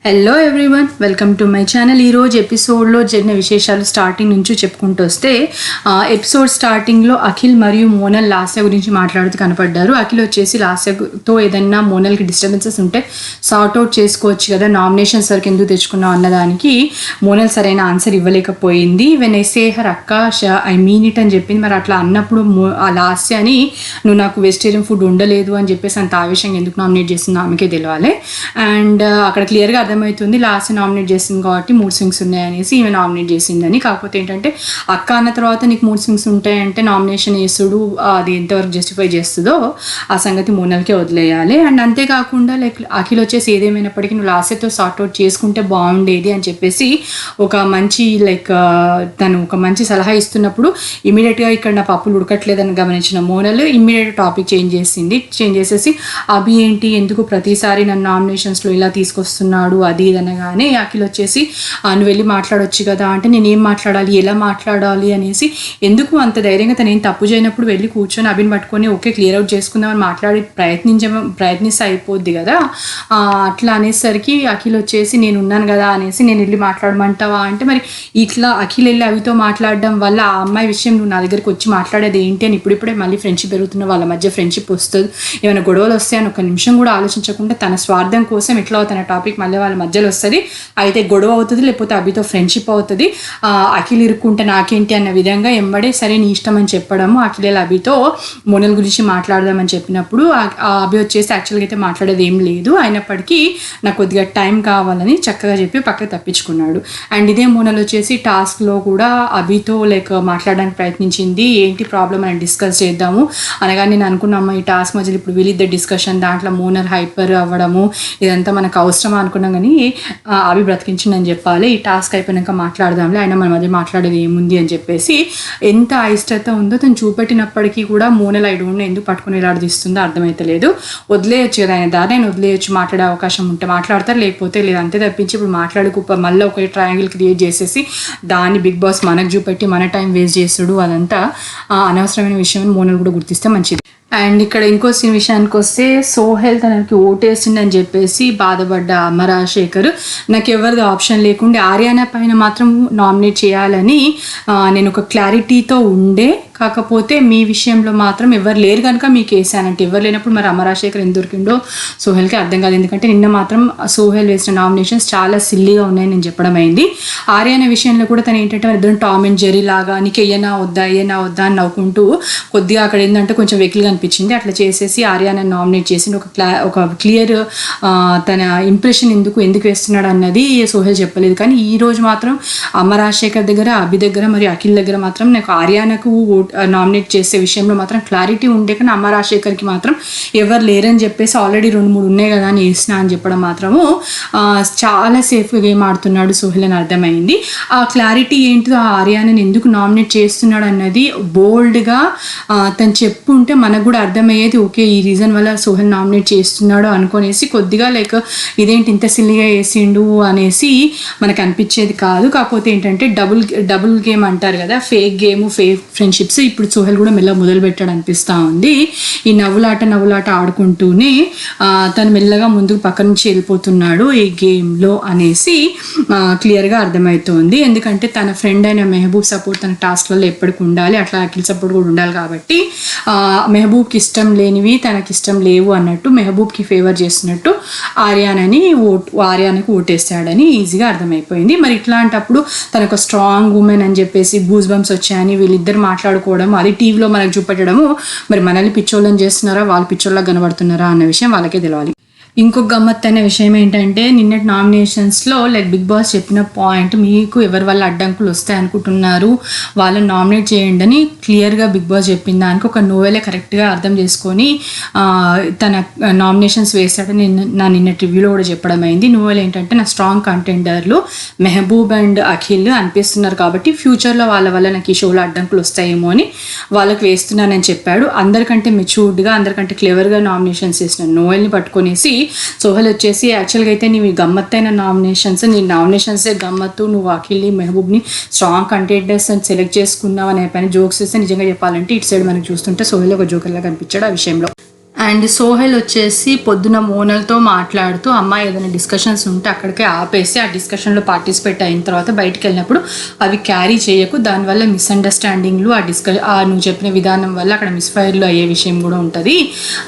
Hello everyone, welcome to my channel. ఈరోజు ఎపిసోడ్లో జరిగిన విశేషాలు స్టార్టింగ్ నుంచి చెప్పుకుంటూ వస్తే ఎపిసోడ్ స్టార్టింగ్లో అఖిల్ మరియు మోనల్ లాస్య గురించి మాట్లాడుతూ కనపడ్డారు. అఖిల్ వచ్చేసి లాస్యతో ఏదైనా మోనల్కి డిస్టర్బెన్సెస్ ఉంటే సార్ట్ అవుట్ చేసుకోవచ్చు కదా, నామినేషన్స్ వరకు ఎందుకు తెచ్చుకున్నావు అన్నదానికి మోనల్ సరైన ఆన్సర్ ఇవ్వలేకపోయింది. వెన్ ఐ సే హర్ అక్క ఐ మీన్ ఇట్ అని చెప్పింది. మరి అట్లా అన్నప్పుడు ఆ లాస్య అని నువ్వు నాకు వెజిటేరియన్ ఫుడ్ ఉండలేదు అని చెప్పేసి అంత ఆవేశంగా ఎందుకు నామినేట్ చేస్తుందో ఆమెకే తెలియాలి. అండ్ అక్కడ క్లియర్గా అర్థమవుతుంది లాస్ట్ నామినేట్ చేసింది కాబట్టి మూడ్ స్వింగ్స్ ఉన్నాయనేసి ఈమె నామినేట్ చేసిందని. కాకపోతే ఏంటంటే అక్క అన్న తర్వాత నీకు మూడ్ స్వింగ్స్ ఉంటాయంటే నామినేషన్ చేసుడు అది ఎంతవరకు జస్టిఫై చేస్తుందో ఆ సంగతి మోనల్కే వదిలేయాలి. అండ్ అంతేకాకుండా లైక్ అఖిల్ వచ్చేసి ఏదేమైనప్పటికీ నువ్వు లాస్ట్తో సార్ట్అవుట్ చేసుకుంటే బాగుండేది అని చెప్పేసి ఒక మంచి తను ఒక మంచి సలహా ఇస్తున్నప్పుడు ఇమీడియట్గా ఇక్కడ నా పప్పులు ఉడకట్లేదని గమనించిన మోనల్ ఇమ్మీడియట్ టాపిక్ చేంజ్ చేసేసి అభి ఏంటి ఎందుకు ప్రతిసారి నన్ను నామినేషన్స్లో ఇలా తీసుకొస్తున్నాడు అది ఇది అనగానే అఖిల్ వచ్చేసి నువ్వు వెళ్ళి మాట్లాడొచ్చు కదా అంటే నేనేం మాట్లాడాలి ఎలా మాట్లాడాలి అనేసి ఎందుకు అంత ధైర్యంగా తను ఏం తప్పు చేయనప్పుడు వెళ్ళి కూర్చొని అభిని పట్టుకొని ఓకే క్లియర్ అవుట్ చేసుకుందామని మాట్లాడి ప్రయత్నిస్తే అయిపోద్ది కదా. అట్లా అనేసరికి అఖిల్ వచ్చేసి నేను ఉన్నాను కదా అనేసి నేను వెళ్ళి మాట్లాడమంటావా అంటే మరి ఇట్లా అఖిల్ వెళ్ళి అవితో మాట్లాడడం వల్ల ఆ అమ్మాయి విషయం నువ్వు నా దగ్గరికి వచ్చి మాట్లాడేది ఏంటి అని ఇప్పుడిప్పుడే మళ్ళీ ఫ్రెండ్షిప్ పెరుగుతున్న వాళ్ళ మధ్య ఫ్రెండ్షిప్ వస్తుంది, ఏమైనా గొడవలు వస్తాయని ఒక నిమిషం కూడా ఆలోచించకుండా తన స్వార్థం కోసం ఇట్లా తన టాపిక్ మళ్ళీ వాళ్ళ మధ్యలో వస్తుంది, అయితే గొడవ అవుతుంది లేకపోతే అభితో ఫ్రెండ్షిప్ అవుతుంది, అఖిల్ ఇరుక్కుంటే నాకేంటి అన్న విధంగా ఎంబడే సరే నీ ఇష్టం అని చెప్పడము. అఖిల్ అభితో మోనల్ గురించి మాట్లాడదామని చెప్పినప్పుడు అభి వచ్చేసి యాక్చువల్గా అయితే మాట్లాడేది ఏం లేదు, అయినప్పటికీ నాకు కొద్దిగా టైం కావాలని చక్కగా చెప్పి పక్కకు తప్పించుకున్నాడు. అండ్ ఇదే మోనల్ వచ్చేసి టాస్క్లో కూడా అభితో మాట్లాడడానికి ప్రయత్నించింది, ఏంటి ప్రాబ్లం అని డిస్కస్ చేద్దాము అనగానే నేను అనుకున్నాము ఈ టాస్క్ మధ్యలో ఇప్పుడు వీళ్ళిద్దరు డిస్కషన్ దాంట్లో మోనల్ హైపర్ అవ్వడము ఇదంతా మనకు అవసరమా అనుకున్నాం, కానీ అవి బ్రతికించిందని చెప్పాలి, ఈ టాస్క్ అయిపోయినాక మాట్లాడదాంలే ఆయన మన మధ్య మాట్లాడేది ఏముంది అని చెప్పేసి ఎంత అయిష్టత ఉందో తను చూపెట్టినప్పటికీ కూడా మోనల్ ఐ డోంట్ నో ఎందుకు పట్టుకుని ఇలాడిస్తుందో అర్థమైతలేదు. వదిలేయచ్చు కదా, ఆయన దారి ఆయన వదిలేయచ్చు, మాట్లాడే అవకాశం ఉంటే మాట్లాడతారు లేకపోతే లేదు, అంతే తప్పించి ఇప్పుడు మాట్లాడుకు మళ్ళీ ఒక ట్రయాంగిల్ క్రియేట్ చేసేసి దాన్ని బిగ్ బాస్ మనకు చూపెట్టి మన టైం వేస్ట్ చేస్తుడు అదంతా అనవసరమైన విషయం మోనల్ కూడా గుర్తిస్తే మంచిది. అండ్ ఇక్కడ ఇంకో విషయానికి వస్తే సోహెల్ తనకి ఓటేసిండని చెప్పేసి బాధపడ్డ అమరాశేఖర్ నాకు ఎవరిది ఆప్షన్ లేకుండా ఆర్యానా పైన మాత్రం నామినేట్ చేయాలని నేను ఒక క్లారిటీతో ఉండే, కాకపోతే మీ విషయంలో మాత్రం ఎవరు లేరు కనుక మీకు వేసానంటే ఎవరు లేనప్పుడు మరి అమరాశేఖర్ ఎందుకు దొరికిండో సోహెల్కి అర్థం కాదు. ఎందుకంటే నిన్న మాత్రం సోహెల్ వేసిన నామినేషన్స్ చాలా సిల్లీగా ఉన్నాయని నేను చెప్పడం అయింది. ఆర్యానా విషయంలో కూడా తను ఏంటంటే ఇద్దరు టామ్ అండ్ జెర్రీ లాగా నీకు అయ్యనా వద్దా అని నవ్వుకుంటూ కొద్దిగా అక్కడ ఏంటంటే కొంచెం వెకిల్గా అనిపించింది. అట్లా చేసేసి ఆర్యానా నామినేట్ చేసి ఒక క్లియర్ తన ఇంప్రెషన్ ఎందుకు వేస్తున్నాడు అన్నది సోహెల్ చెప్పలేదు. కానీ ఈ రోజు మాత్రం అమరాశేఖర్ దగ్గర అభి దగ్గర మరియు అఖిల్ దగ్గర మాత్రం నాకు ఆర్యానాకు నామినేట్ చేసే విషయంలో మాత్రం క్లారిటీ ఉండే, కానీ అమరాశేఖర్కి మాత్రం ఎవరు లేరని చెప్పేసి ఆల్రెడీ 2-3 ఉన్నాయి కదా అని వేసిన అని చెప్పడం మాత్రము చాలా సేఫ్గా గేమ్ ఆడుతున్నాడు సోహెల్ అని అర్థమైంది. ఆ క్లారిటీ ఏంటిదో ఆ ఆర్యానాని ఎందుకు నామినేట్ చేస్తున్నాడు అన్నది బోల్డ్గా తను చెప్పుంటే మనకు కూడా అర్థమయ్యేది, ఓకే ఈ రీజన్ వల్ల సోహెల్ నామినేట్ చేస్తున్నాడు అనుకునేసి కొద్దిగా ఇదేంటి ఇంత సిల్లిగా వేసిండు అనేసి మనకు అనిపించేది కాదు. కాకపోతే ఏంటంటే డబుల్ గేమ్ అంటారు కదా, ఫేక్ గేమ్ ఫేక్ ఫ్రెండ్షిప్స్ ఇప్పుడు సోహెల్ కూడా మెల్లగా మొదలు పెట్టాడు అనిపిస్తూ ఉంది. ఈ నవ్వులాట ఆడుకుంటూనే తను మెల్లగా ముందుకు పక్క నుంచి వెళ్ళిపోతున్నాడు ఈ గేమ్లో అనేసి క్లియర్గా అర్థమవుతోంది. ఎందుకంటే తన ఫ్రెండ్ అయిన మెహబూబ్ సపోర్ట్ తన టాస్క్లలో ఎప్పటికి ఉండాలి, అట్లా అఖిల్ సపోర్ట్ కూడా ఉండాలి కాబట్టి మెహబూబ్కి ఇష్టం లేనివి తనకి ఇష్టం లేవు అన్నట్టు మెహబూబ్కి ఫేవర్ చేస్తున్నట్టు ఆర్యానకు ఓటేస్తాడని ఈజీగా అర్థమైపోయింది. మరి ఇట్లాంటప్పుడు తనకు స్ట్రాంగ్ ఉమెన్ అని చెప్పేసి గూస్ బంప్స్ వచ్చాయని వీళ్ళిద్దరు మాట్లాడుకోవడం అది టీవీలో మనకు చూపెట్టడము, మరి మనల్ని పిచ్చోళ్ళని చేస్తున్నారా వాళ్ళు పిచ్చోళ్ళగా కనబడుతున్నారా అన్న విషయం వాళ్ళకే తెలియాలి. ఇంకొక గమ్మత్తైన విషయం ఏంటంటే నిన్నటి నామినేషన్స్లో బిగ్ బాస్ చెప్పిన పాయింట్, మీకు ఎవరి వల్ల అడ్డంకులు వస్తాయి అనుకుంటున్నారు వాళ్ళని నామినేట్ చేయండి అని క్లియర్గా బిగ్ బాస్ చెప్పిన దానికి ఒక నోవెలే కరెక్ట్గా అర్థం చేసుకొని తన నామినేషన్స్ వేస్తాడని నా నిన్నటి రివ్యూలో కూడా చెప్పడం అయింది. నోవెల్ ఏంటంటే నా స్ట్రాంగ్ కంటెండర్లు మెహబూబ్ అండ్ అఖిల్ అనిపిస్తున్నారు కాబట్టి ఫ్యూచర్లో వాళ్ళ వల్ల నాకు ఈ షోలో అడ్డంకులు వస్తాయేమో అని వాళ్ళకి వేస్తున్నానని చెప్పాడు. అందరికంటే మెచ్యూర్డ్గా అందరికంటే క్లెవర్గా నామినేషన్స్ చేసిన నోవెల్ని పట్టుకొనేసి సోహెల్ వచ్చేసి యాక్చువల్గా అయితే నీవు గమ్మత్తైన నామినేషన్స్ నీ నామినేషన్సే గమ్మత్తు, నువ్వు అఖిల్ని మెహబూబ్ని స్ట్రాంగ్ కంటెండర్స్ అని సెలెక్ట్ చేసుకున్నావు అనే పైన జోక్స్ వేస్తే నిజంగా చెప్పాలంటే ఇటు సైడ్ మనకు చూస్తుంటే సోహెల్ ఒక జోకర్లా కనిపించాడు ఆ విషయంలో. అండ్ సోహెల్ వచ్చేసి పొద్దున మోనల్తో మాట్లాడుతూ అమ్మాయి ఏదైనా డిస్కషన్స్ ఉంటే అక్కడికే ఆపేసి ఆ డిస్కషన్లో పార్టిసిపేట్ అయిన తర్వాత బయటికి వెళ్ళినప్పుడు అవి క్యారీ చేయకు, దానివల్ల మిస్అండర్స్టాండింగ్లు నువ్వు చెప్పిన విధానం వల్ల అక్కడ మిస్ఫైర్లు అయ్యే విషయం కూడా ఉంటుంది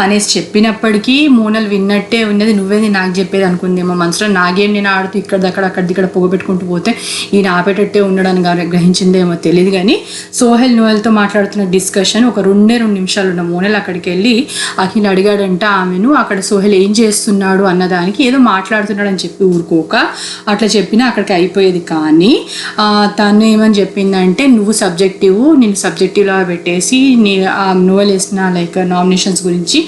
అనేసి చెప్పినప్పటికీ మోనల్ విన్నట్టే ఉన్నది. నువ్వేది నాకు చెప్పేది అనుకుందేమో మనసులో, నాగేం నేను ఆడుతూ అక్కడిక్కడ పొగబెట్టుకుంటూ పోతే ఈయన ఆపేటట్టే ఉండడానికి గ్రహించిందేమో తెలియదు. కానీ సోహెల్ నోయల్తో మాట్లాడుతున్న డిస్కషన్ ఒక 2 నిమిషాలు ఉన్న మోనల్ అక్కడికి వెళ్ళి అఖిల్ అడిగాడంట ఆమెను, అక్కడ సోహెల్ ఏం చేస్తున్నాడు అన్నదానికి ఏదో మాట్లాడుతున్నాడు అని చెప్పి ఊరుకోక అట్లా చెప్పినా అక్కడికి అయిపోయేది. కానీ తను ఏమని చెప్పిందంటే, నువ్వు నేను సబ్జెక్టివ్లా పెట్టేసి నోవెల్ వేసిన నామినేషన్స్ గురించి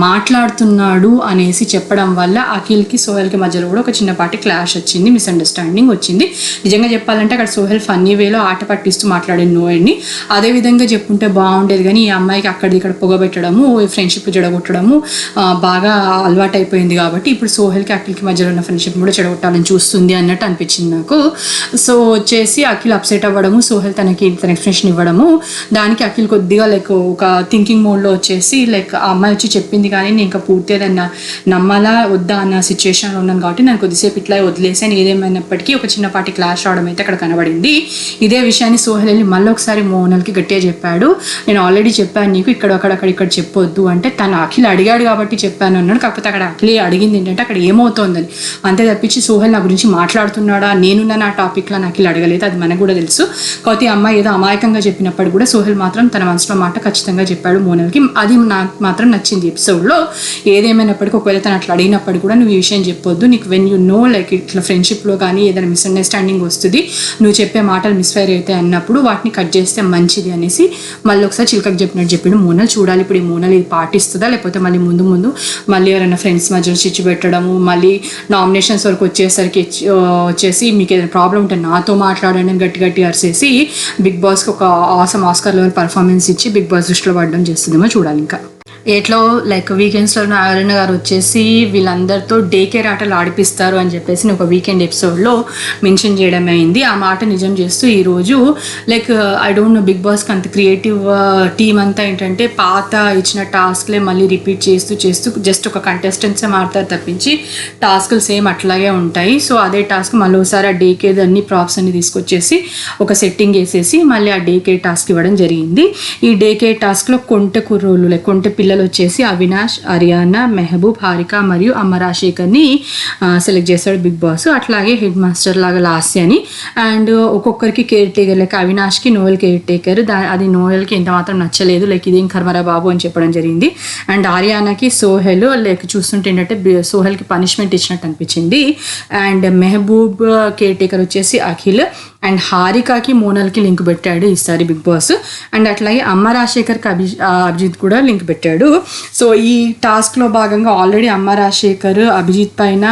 మాట్లాడుతున్నాడు అనేసి చెప్పడం వల్ల అఖిల్కి సోహెల్కి మధ్యలో కూడా ఒక చిన్నపాటి క్లాష్ వచ్చింది, మిస్అండర్స్టాండింగ్ వచ్చింది. నిజంగా చెప్పాలంటే అక్కడ సోహెల్ ఫన్నీ వేలో ఆట పట్టిస్తూ మాట్లాడిన నోవెల్ని అదేవిధంగా చెప్పుంటే బాగుండేది. కానీ ఈ అమ్మాయికి అక్కడిక్కడ పొగబెట్టడము, ఫ్రెండ్షిప్ చెడగొట్టడము బాగా అలవాటు అయిపోయింది. కాబట్టి ఇప్పుడు సోహెల్కి అఖిల్కి మధ్యలో ఉన్న ఫ్రెండ్షిప్ కూడా చెడగొట్టాలని చూస్తుంది అన్నట్టు అనిపించింది నాకు. సో వచ్చేసి అఖిల్ అప్సెట్ అవ్వడము, సోహెల్ తన ఎక్స్ప్రెషన్ ఇవ్వడము, దానికి అఖిల్ కొద్దిగా ఒక థింకింగ్ మోడ్లో వచ్చేసి ఆ అమ్మాయి వచ్చి చెప్పింది కానీ నేను ఇంకా పూర్తిగా దాన్ని నమ్మాలా వద్దా అన్న సిచ్యువేషన్లో ఉన్నాను కాబట్టి నేను కొద్దిసేపు ఇట్లా వదిలేసాను. ఏదేమైనప్పటికీ ఒక చిన్నపాటి క్లాష్ రావడం అయితే అక్కడ కనబడింది. ఇదే విషయాన్ని సోహెల్ వెళ్ళి మళ్ళీ ఒకసారి మోనల్కి గట్టిగా చెప్పాడు, నేను ఆల్రెడీ చెప్పాను నీకు ఇక్కడ చెప్పొద్దు అంటే, తను అఖిల్ అడిగాడు కాబట్టి చెప్పాను అన్నాడు. కాకపోతే అక్కడ అఖిల్ అడిగింది ఏంటంటే అక్కడ ఏమవుతోందని, అంతే తప్పించి సోహెల్ నా గురించి మాట్లాడుతున్నాడా నేనున్న నా టాపిక్లో అఖిల్ అడగలేదు, అది మనకు కూడా తెలుసు. కాకపోతే అమ్మాయి ఏదో అమాయకంగా చెప్పినప్పుడు కూడా సోహెల్ మాత్రం తన మనసులో మాట ఖచ్చితంగా చెప్పాడు మోనల్కి. అది నాకు మాత్రం నచ్చింది ఎపిసోడ్లో. ఏదేమైనప్పటికీ ఒకవేళ తను అట్లా అడిగినప్పుడు కూడా నువ్వు ఈ విషయం చెప్పొద్దు, నీకు వెన్ యూ నో ఇట్లా ఫ్రెండ్షిప్లో కానీ ఏదైనా మిస్అండర్స్టాండింగ్ వస్తుంది, నువ్వు చెప్పే మాటలు మిస్ఫైర్ అవుతాయి అన్నప్పుడు వాటిని కట్ చేస్తే మంచిది అనేసి మళ్ళీ ఒకసారి చిలకకు చెప్పినట్టు చెప్పిండు. మోనల్ చూడాలి ఇప్పుడు ఈ మోనల్ ఇది పాటిస్తుందా లేకపోతే మళ్ళీ ముందు మళ్ళీ ఎవరైనా ఫ్రెండ్స్ మధ్యలో చిచ్చు పెట్టడము, మళ్ళీ నామినేషన్స్ వరకు వచ్చేసి మీకు ఏదైనా ప్రాబ్లం ఉంటే నాతో మాట్లాడండి అని గట్టి అరిసేసి బిగ్ బాస్కి ఒక ఆస్కార్ లెవెల్ పర్ఫార్మెన్స్ ఇచ్చి బిగ్ బాస్ దృష్టిలో పడడం చేస్తుందేమో చూడాలి. ఇంకా ఎట్లో వీకెండ్స్లో అరుణ గారు వచ్చేసి వీళ్ళందరితో డే కేర్ ఆటలు ఆడిపిస్తారు అని చెప్పేసి ఒక వీకెండ్ ఎపిసోడ్లో మెన్షన్ చేయడం అయింది. ఆ మాట నిజం చేస్తూ ఈరోజు ఐ డోంట్ నో బిగ్ బాస్కి అంత క్రియేటివ్ టీమ్ అంతా ఏంటంటే పాత ఇచ్చిన టాస్క్లే మళ్ళీ రిపీట్ చేస్తూ జస్ట్ ఒక కంటెస్టెంట్సే మారుతారు తప్పించి టాస్క్లు సేమ్ అట్లాగే ఉంటాయి. సో అదే టాస్క్ మళ్ళీ ఒకసారి ఆ డే కేర్ అన్ని ప్రాప్స్ అన్ని తీసుకొచ్చేసి ఒక సెట్టింగ్ వేసేసి మళ్ళీ ఆ డే కేర్ టాస్క్ ఇవ్వడం జరిగింది. ఈ డే కేర్ టాస్క్లో కొంటె పిల్లలు వచ్చేసి అవినాష్, అరియానా, మెహబూబ్, హారిక మరియు అమ్మ రాజశేఖర్ని సెలెక్ట్ చేశాడు బిగ్ బాస్. అట్లాగే హెడ్ మాస్టర్ లాగా లాస్యాని, అండ్ ఒక్కొక్కరికి కేర్ టేకర్ అవినాష్కి నోవెల్ కేర్ టేకర్, అది నోవెల్కి ఎంత మాత్రం నచ్చలేదు, ఇదేం కర్మరా బాబు అని చెప్పడం జరిగింది. అండ్ ఆర్యానాకి సోహెల్ చూస్తుంటే ఏంటంటే సోహెల్కి పనిష్మెంట్ ఇచ్చినట్టు అనిపించింది. అండ్ మెహబూబ్ కేర్ టేకర్ వచ్చేసి అఖిల్, అండ్ హారికకి మోనల్కి లింక్ పెట్టాడు ఈసారి బిగ్ బాస్. అండ్ అట్లాగే అమ్మ రాజశేఖర్కి అభిజిత్ కూడా లింక్ పెట్టాడు. సో ఈ టాస్క్లో భాగంగా ఆల్రెడీ అమ్మ రాజశేఖర్ అభిజిత్ పైన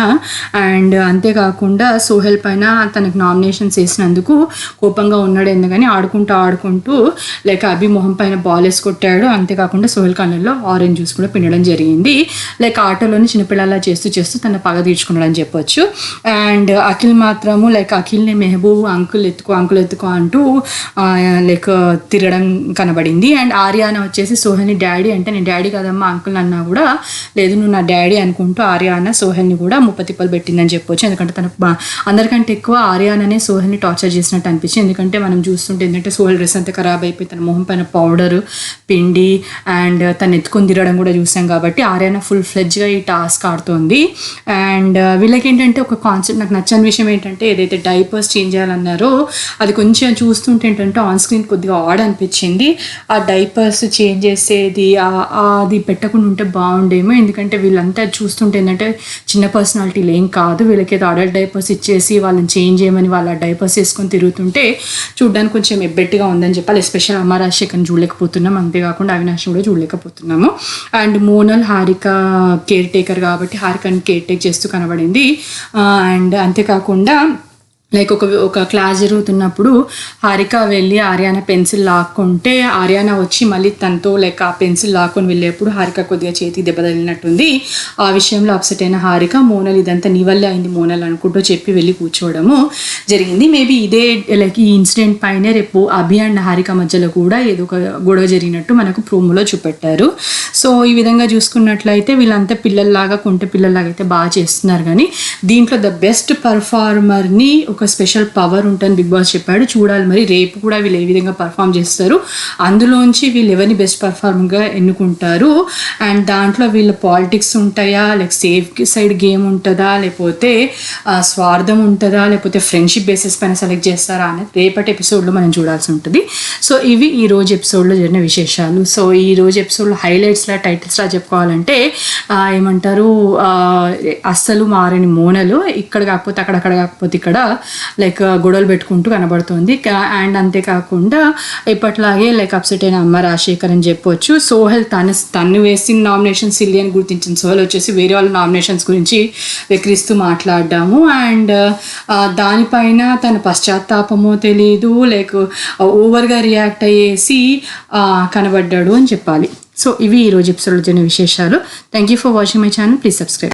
అండ్ అంతేకాకుండా సోహెల్ పైన తనకు నామినేషన్స్ వేసినందుకు కోపంగా ఉన్నాడు. ఎందుకని ఆడుకుంటూ అభి మొహం పైన బాల్ వేసి కొట్టాడు. అంతేకాకుండా సోహెల్ కన్నల్లో ఆరెంజ్ జ్యూస్ కూడా పిండడం జరిగింది. ఆటోలోని చిన్నపిల్లలా చేస్తూ తన పగ తీర్చుకున్నాడు అని చెప్పొచ్చు. అండ్ అఖిల్ మాత్రము అఖిల్ని మెహబూబ్ అంకుల్ ఎత్తుకో అంటూ తిరగడం కనబడింది. అండ్ ఆర్యానా వచ్చేసి సోహెల్ని డాడీ అంటే, నేను డాడీ కదమ్మా అంకుల్ అన్నా కూడా లేదు నువ్వు నా డాడీ అనుకుంటూ ఆర్యానా సోహెల్ని కూడా ముప్పతిప్పలు పెట్టిందని చెప్పొచ్చు. ఎందుకంటే తన అందరికంటే ఎక్కువ ఆర్యానానే సోహెల్ని టార్చర్ చేసినట్టు అనిపించింది. ఎందుకంటే మనం చూస్తుంటే ఏంటంటే సోహెల్ డ్రెస్ అంతా ఖరాబ్ అయిపోయి తన మొహం పైన పౌడరు పిండి అండ్ తను ఎత్తుకొని తిరగడం కూడా చూసాం. కాబట్టి ఆర్యానా ఫుల్ ఫ్లెడ్జ్గా ఈ టాస్క్ ఆడుతోంది. అండ్ వీళ్ళకి ఏంటంటే ఒక కాన్సెప్ట్ నాకు నచ్చని విషయం ఏంటంటే ఏదైతే డైపర్స్ చేంజ్ చేయాలన్నారో అది కొంచెం చూస్తుంటే ఏంటంటే ఆన్ స్క్రీన్ కొద్దిగా ఆడ్ అనిపించింది. ఆ డైపర్స్ చేంజ్ చేసేది అది పెట్టకుండా ఉంటే బాగుండేమో. ఎందుకంటే వీళ్ళంతా చూస్తుంటే ఏంటంటే చిన్న పర్సనాలిటీలు ఏం కాదు, వీళ్ళకి ఏదో అడల్ట్ డైపర్స్ ఇచ్చేసి వాళ్ళని చేంజ్ చేయమని వాళ్ళ డైపర్స్ వేసుకొని తిరుగుతుంటే చూడడానికి కొంచెం ఎబ్బెట్టుగా ఉందని చెప్పాలి. ఎస్పెషల్ అమ్మ రాజశేఖర్ని చూడలేకపోతున్నాం, అంతేకాకుండా అవినాష్ కూడా చూడలేకపోతున్నాము. And Monal Harika caretaker కాబట్టి హారికని కేర్ టేక్ చేస్తూ కనబడింది. అండ్ అంతేకాకుండా లైక్ ఒక క్లాస్ జరుగుతున్నప్పుడు హారిక వెళ్ళి ఆర్యానా పెన్సిల్ లాక్కుంటే ఆర్యానా వచ్చి మళ్ళీ తనతో లైక్ ఆ పెన్సిల్ లాక్కొని వెళ్ళేప్పుడు హారిక కొద్దిగా చేతికి దెబ్బ తగిలినట్టుంది. ఆ విషయంలో అప్సెట్ అయిన హారిక మోనల్ ఇదంతా నీ వల్లే అయింది మోనల్ అనుకుంటూ చెప్పి వెళ్ళి కూర్చోవడము జరిగింది. మేబీ ఇదే లైక్ ఈ ఇన్సిడెంట్ పైనే రేపు అభి అండ్ హారిక మధ్యలో కూడా ఏదో ఒక గొడవ జరిగినట్టు మనకు ప్రోమోలో చూపెట్టారు. సో ఈ విధంగా చూసుకున్నట్లయితే వీళ్ళంతా పిల్లల్లాగా కుంటే పిల్లల్లాగా అయితే బాగా చేస్తున్నారు. కానీ దీంట్లో ద బెస్ట్ పర్ఫార్మర్ని ఒక స్పెషల్ పవర్ ఉంటుంది బిగ్ బాస్ చెప్పాడు. చూడాలి మరి రేపు కూడా వీళ్ళు ఏ విధంగా పర్ఫామ్ చేస్తారు, అందులోంచి వీళ్ళు ఎవరిని బెస్ట్ పర్ఫార్మర్గా ఎన్నుకుంటారు, అండ్ దాంట్లో వీళ్ళ పాలిటిక్స్ ఉంటాయా, లైక్ సేఫ్ సైడ్ గేమ్ ఉంటుందా, లేకపోతే స్వార్థం ఉంటుందా, లేకపోతే ఫ్రెండ్షిప్ బేసిస్ పైన సెలెక్ట్ చేస్తారా అనేది రేపటి ఎపిసోడ్లో మనం చూడాల్సి ఉంటుంది. సో ఇవి ఈ రోజు ఎపిసోడ్లో జరిగిన విశేషాలు. సో ఈ రోజు ఎపిసోడ్లో హైలైట్స్లా టైటిల్స్లా చెప్పుకోవాలంటే ఏమంటారు, అస్సలు మారని మోనలు ఇక్కడ కాకపోతే అక్కడ కాకపోతే ఇక్కడ లైక్ గొడవలు పెట్టుకుంటూ కనబడుతుంది. అండ్ అంతేకాకుండా ఇప్పట్లాగే లైక్ అప్సెట్ అయిన అమ్మ రాజశేఖర్ అని చెప్పొచ్చు. సోహెల్ తను వేసిన నామినేషన్ సిల్లీ అని గుర్తించిన సోహెల్ వచ్చేసి వేరే వాళ్ళ నామినేషన్స్ గురించి వెక్కిరిస్తూ మాట్లాడ్డాము. అండ్ దానిపైన తన పశ్చాత్తాపమో తెలీదు, లైక్ ఓవర్గా రియాక్ట్ అయ్యేసి కనబడ్డాడు అని చెప్పాలి. సో ఇవి ఈరోజు ఎపిసోడ్లో జరిగిన విశేషాలు. Thank you for watching my channel. Please subscribe.